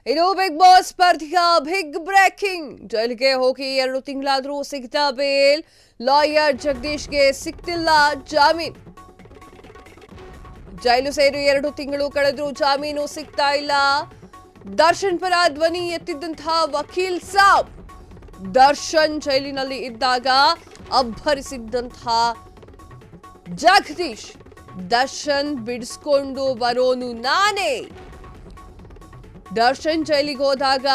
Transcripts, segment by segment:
ಇನ್ನು big boss ಸ್ಪರ್ಧೆಯ big breaking. ಜೈಲಿಗೆ ಹೋಗಿ 2 ತಿಂಗಳಾದ್ರೂ ಸಿಗ್ತಾ ಬೇಲ್. ಲಾಯರ್ ಜಗದೀಶ್ಗೆ ಸಿಕ್ತಿಲ್ಲ ಜಾಮೀನು. ಜೈಲು ಸೇರಿ 2 ತಿಂಗಳು ಕಳೆದ್ರೂ ಜಾಮೀನು ಸಿಗ್ತಾ ಇಲ್ಲ. ದರ್ಶನ್ ಪರ ಧ್ವನಿ ಎತ್ತಿದ್ದಂತಹ ವಕೀಲ್ ಸಾಬ್ ದರ್ಶನ್ ಜೈಲಿನಲ್ಲಿ ಇದ್ದಾಗ ಅಬ್ಬರಿಸಿದ್ದಂತಹ ಜಗದೀಶ್, ದರ್ಶನ್ ಬಿಡಿಸ್ಕೊಂಡು ಬರೋನು ನಾನೇ. ದರ್ಶನ್ ಜೈಲಿಗೆ ಹೋದಾಗ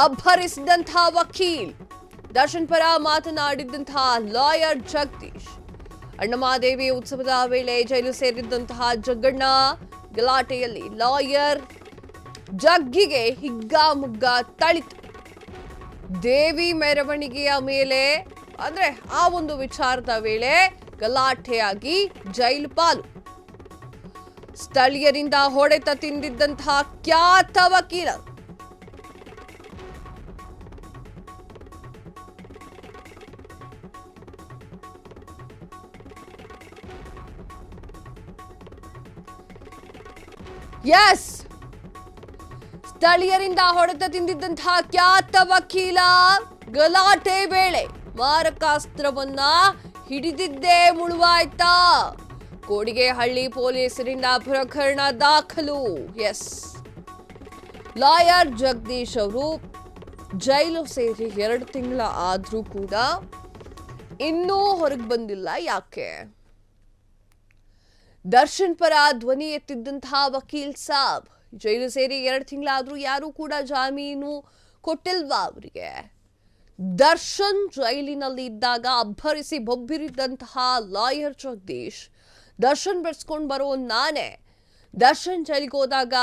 ಅಬ್ಬರಿಸಿದಂತಹ ವಕೀಲ್, ದರ್ಶನ್ ಪರ ಮಾತನಾಡಿದ್ದಂತಹ ಲಾಯರ್ ಜಗದೀಶ್. ಅಣ್ಣಮಹಾದೇವಿ ಉತ್ಸವದ ವೇಳೆ ಜೈಲು ಸೇರಿದ್ದಂತಹ ಜಗ್ಗಣ್ಣ ಗಲಾಟೆಯಲ್ಲಿ ಲಾಯರ್ ಜಗ್ಗಿಗೆ ಹಿಗ್ಗಾಮುಗ್ಗ ಥಳಿತ. ದೇವಿ ಮೆರವಣಿಗೆಯ ಮೇಲೆ ಅಂದ್ರೆ ಆ ಒಂದು ವಿಚಾರದ ವೇಳೆ ಗಲಾಟೆಯಾಗಿ ಜೈಲು ಪಾಲು. ಸ್ಥಳೀಯರಿಂದ ಹೊಡೆತ ತಿಂದಿದ್ದಂತಹ ಖ್ಯಾತ ವಕೀಲ. ಎಸ್, ಸ್ಥಳೀಯರಿಂದ ಹೊಡೆತ ತಿಂದಿದ್ದಂತಹ ಖ್ಯಾತ ವಕೀಲ ಗಲಾಟೆ ವೇಳೆ ಮಾರಕಾಸ್ತ್ರವನ್ನ ಹಿಡಿದಿದ್ದೇ ಮುಳುವಾಯ್ತಾ. ಕೋಡಿಗೆಹಳ್ಳಿ ಪೊಲೀಸರಿಂದ ಪ್ರಕರಣ ದಾಖಲು. ಎಸ್, ಲಾಯರ್ ಜಗದೀಶ್ ಅವರು ಜೈಲು ಸೇರಿ 2 ತಿಂಗಳ ಆದ್ರೂ ಕೂಡ ಇನ್ನೂ ಹೊರಗೆ ಬಂದಿಲ್ಲ. ಯಾಕೆ? ದರ್ಶನ್ ಪರ ಧ್ವನಿ ಎತ್ತಿದ್ದಂತಹ ವಕೀಲ್ ಸಾಬ್ ಜೈಲು ಸೇರಿ 2 ತಿಂಗಳಾದ್ರೂ ಯಾರು ಕೂಡ ಜಾಮೀನು ಕೊಟ್ಟಿಲ್ವಾ ಅವರಿಗೆ? ದರ್ಶನ್ ಜೈಲಿನಲ್ಲಿ ಇದ್ದಾಗ ಅಬ್ಬರಿಸಿ ಬೊಬ್ಬಿರಿದ್ದಂತಹ ಲಾಯರ್ ಜಗದೀಶ್, ದರ್ಶನ್ ಬೆಳೆಸ್ಕೊಂಡು ಬರೋ ನಾನೇ. ದರ್ಶನ್ ಜೈಲಿಗೆ ಹೋದಾಗ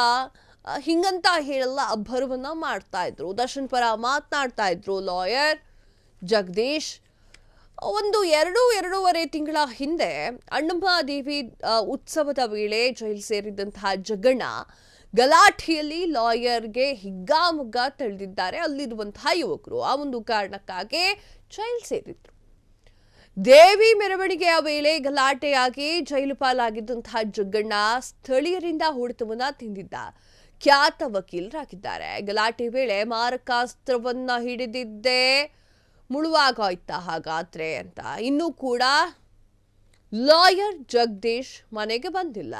ಹಿಂಗಂತ ಹೇಳಲ್ಲ, ಅಬ್ಬರವನ್ನ ಮಾಡ್ತಾ ಇದ್ರು, ದರ್ಶನ್ ಪರ ಮಾತನಾಡ್ತಾ ಇದ್ರು ಲಾಯರ್ ಜಗದೀಶ್. ಒಂದು 2-2.5 ತಿಂಗಳ ಹಿಂದೆ ಅಣ್ಣಮಹಾದೇವಿ ಉತ್ಸವದ ವೇಳೆ ಜೈಲು ಸೇರಿದಂತಹ ಜಗ್ಗಣ್ಣ ಗಲಾಟೆಯಲ್ಲಿ ಲಾಯರ್ಗೆ ಹಿಗ್ಗಾಮುಗ್ಗ ತಳೆದಿದ್ದಾರೆ ಅಲ್ಲಿರುವಂತಹ ಯುವಕರು. ಆ ಒಂದು ಕಾರಣಕ್ಕಾಗಿ ಜೈಲು ಸೇರಿದ್ರು. ದೇವಿ ಮೆರವಣಿಗೆಯ ವೇಳೆ ಗಲಾಟೆಯಾಗಿ ಜೈಲು ಪಾಲಾಗಿದ್ದಂತಹ ಜಗ್ಗಣ್ಣ ಸ್ಥಳೀಯರಿಂದ ಹೊಡೆತವನ್ನ ತಿಂದಿದ್ದ ಖ್ಯಾತ ವಕೀಲರಾಗಿದ್ದಾರೆ. ಗಲಾಟೆ ವೇಳೆ ಮಾರಕಾಸ್ತ್ರವನ್ನ ಹಿಡಿದಿದ್ದೇ ಮುಳುವಾಗಾಯ್ತಾ ಹಾಗಾದ್ರೆ ಅಂತ ಇನ್ನೂ ಕೂಡ ಲಾಯರ್ ಜಗದೀಶ್ ಮನೆಗೆ ಬಂದಿಲ್ಲ.